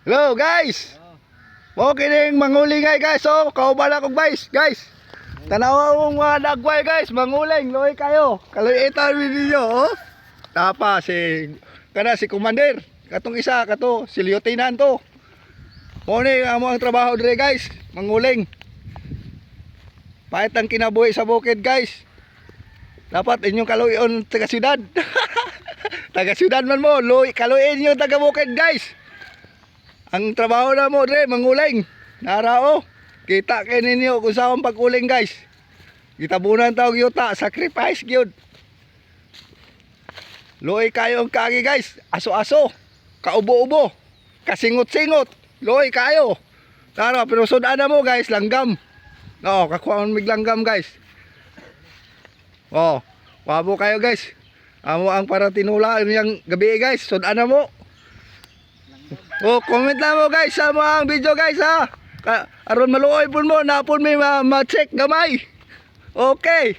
Hello guys. Mo kining mangulingay guys. So, kauban ako guys. Tanaw ang mga dagway guys, manguling, loy kayo. Kaluitan ninyo, oh. Tapa si Commander. Katong isa kato si Lieutenant to. Mo ni amo ang trabaho dire guys, manguling. Pahit ang kinabuhi sa bukid guys. Dapat inyong kaluyon taga syudad. Taga syudad man mo, kaluin niyo taga bukid guys. Ang trabaho na mo dire manguling. Narao. Kita kay ninyo kung saan pag-uling guys. Gitabunan tawag yuta, sacrifice gyud. Loy kayo ang kagi guys, aso-aso, kaubo-ubo, kasingot-singot. Loy kayo. Tara, pero sudan na mo guys, langgam. No, kakuha mig langgam guys. Oh, wabo kayo guys. Amo ang para tinula yang gabi guys, sudan na mo. Oh, comment lang mo guys sa mga video guys ha. Aron maluoy pun mo, napon may ma-check gamay. Okay.